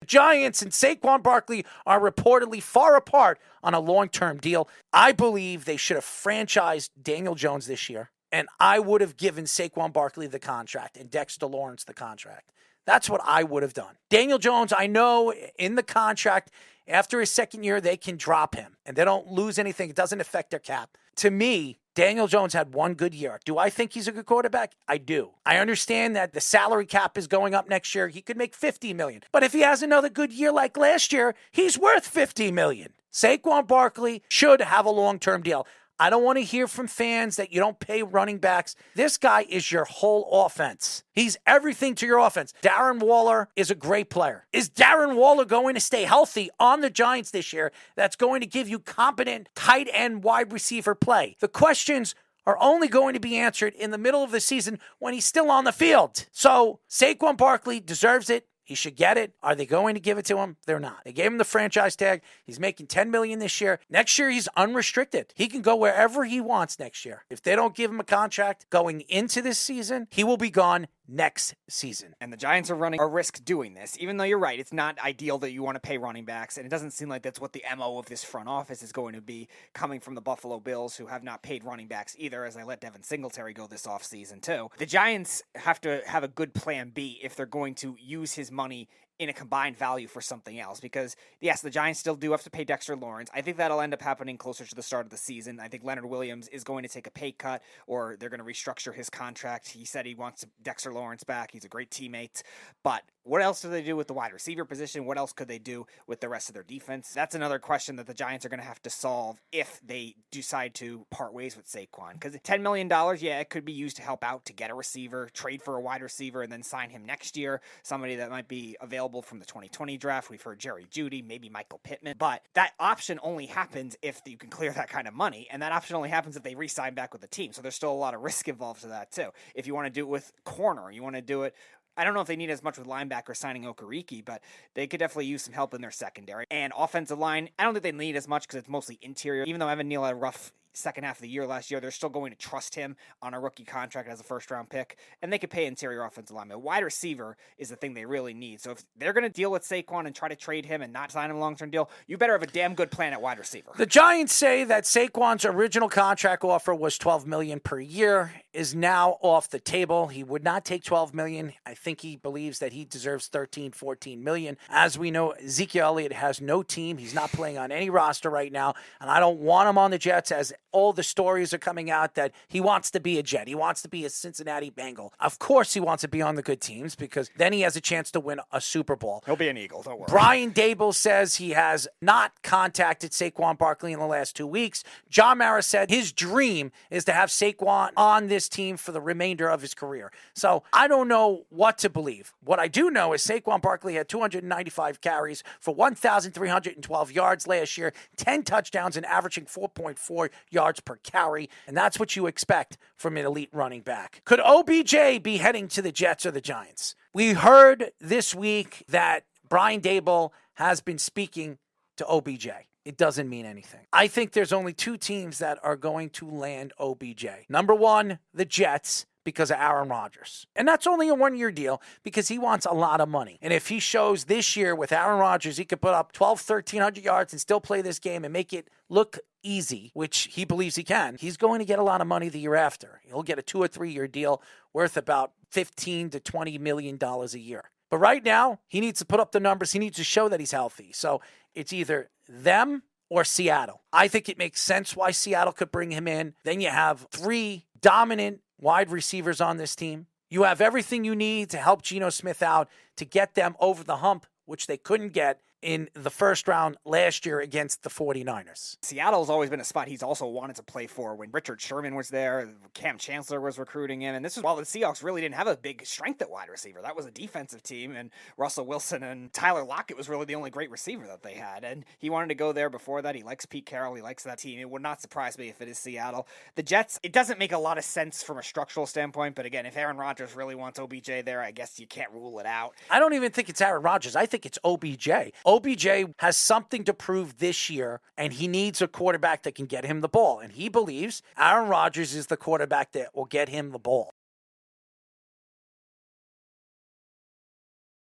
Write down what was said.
Giants and Saquon Barkley are reportedly far apart on a long-term deal. I believe they should have franchised Daniel Jones this year, and I would have given Saquon Barkley the contract and Dexter Lawrence the contract. That's what I would have done. Daniel Jones, I know in the contract, after his second year, they can drop him, and they don't lose anything. It doesn't affect their cap. To me, Daniel Jones had one good year. Do I think he's a good quarterback? I do. I understand that the salary cap is going up next year. He could make $50 million. But if he has another good year like last year, he's worth $50 million. Saquon Barkley should have a long-term deal. I don't want to hear from fans that you don't pay running backs. This guy is your whole offense. He's everything to your offense. Darren Waller is a great player. Is Darren Waller going to stay healthy on the Giants this year? That's going to give you competent tight end wide receiver play. The questions are only going to be answered in the middle of the season when he's still on the field. So Saquon Barkley deserves it. He should get it. Are they going to give it to him? They're not. They gave him the franchise tag. He's making $10 million this year. Next year, he's unrestricted. He can go wherever he wants next year. If they don't give him a contract going into this season, he will be gone next season. And the Giants are running a risk doing this, even though you're right, it's not ideal that you want to pay running backs, and it doesn't seem like that's what the MO of this front office is going to be, coming from the Buffalo Bills, who have not paid running backs either, as they let Devin Singletary go this offseason too. The Giants have to have a good plan B if they're going to use his money in a combined value for something else, because yes, the Giants still do have to pay Dexter Lawrence. I think that'll end up happening closer to the start of the season. I think Leonard Williams is going to take a pay cut, or they're going to restructure his contract. He said he wants Dexter Lawrence back. He's a great teammate, but what else do they do with the wide receiver position? What else could they do with the rest of their defense? That's another question that the Giants are going to have to solve if they decide to part ways with Saquon. Because $10 million, yeah, it could be used to help out, to get a receiver, trade for a wide receiver, and then sign him next year. Somebody that might be available from the 2020 draft. We've heard Jerry Jeudy, maybe Michael Pittman. But that option only happens if you can clear that kind of money. And that option only happens if they re-sign back with the team. So there's still a lot of risk involved to that too. If you want to do it with corner, you want to do it, I don't know if they need as much with linebacker signing Okereke, but they could definitely use some help in their secondary. And offensive line, I don't think they need as much because it's mostly interior. Even though Evan Neal had a rough second half of the year last year, they're still going to trust him on a rookie contract as a first-round pick, and they could pay interior offensive lineman. Wide receiver is the thing they really need. So if they're going to deal with Saquon and try to trade him and not sign him a long-term deal, you better have a damn good plan at wide receiver. The Giants say that Saquon's original contract offer was $12 million per year, is now off the table. He would not take $12 million. I think he believes that he deserves $13, $14 million. As we know, Ezekiel Elliott has no team. He's not playing on any roster right now, and I don't want him on the Jets, as all the stories are coming out that he wants to be a Jet. He wants to be a Cincinnati Bengal. Of course he wants to be on the good teams, because then he has a chance to win a Super Bowl. He'll be an Eagle, don't worry. Brian Dable says he has not contacted Saquon Barkley in the last 2 weeks. John Mara said his dream is to have Saquon on this team for the remainder of his career. So I don't know what to believe. What I do know is Saquon Barkley had 295 carries for 1,312 yards last year, 10 touchdowns, and averaging 4.4 yards per carry, and that's what you expect from an elite running back. Could OBJ be heading to the Jets or the Giants? We heard this week that Brian Dable has been speaking to OBJ. It doesn't mean anything. I think there's only two teams that are going to land OBJ. Number one, the Jets, because of Aaron Rodgers. And that's only a one-year deal because he wants a lot of money. And if he shows this year with Aaron Rodgers, he could put up 1,300 yards and still play this game and make it look easy, which he believes he can, he's going to get a lot of money the year after. He'll get a 2 or 3 year deal worth about $15 to $20 million a year. But right now, he needs to put up the numbers. He needs to show that he's healthy. So it's either them or Seattle. I think it makes sense why Seattle could bring him in. Then you have 3 dominant wide receivers on this team. You have everything you need to help Geno Smith out to get them over the hump, which they couldn't get in the first round last year against the 49ers. Seattle's always been a spot he's also wanted to play for. When Richard Sherman was there, Cam Chancellor was recruiting him, and this was while the Seahawks really didn't have a big strength at wide receiver. That was a defensive team, and Russell Wilson and Tyler Lockett was really the only great receiver that they had, and he wanted to go there before that. He likes Pete Carroll. He likes that team. It would not surprise me if it is Seattle. The Jets, it doesn't make a lot of sense from a structural standpoint, but again, if Aaron Rodgers really wants OBJ there, I guess you can't rule it out. I don't even think it's Aaron Rodgers. I think it's OBJ. OBJ has something to prove this year, and he needs a quarterback that can get him the ball. And he believes Aaron Rodgers is the quarterback that will get him the ball.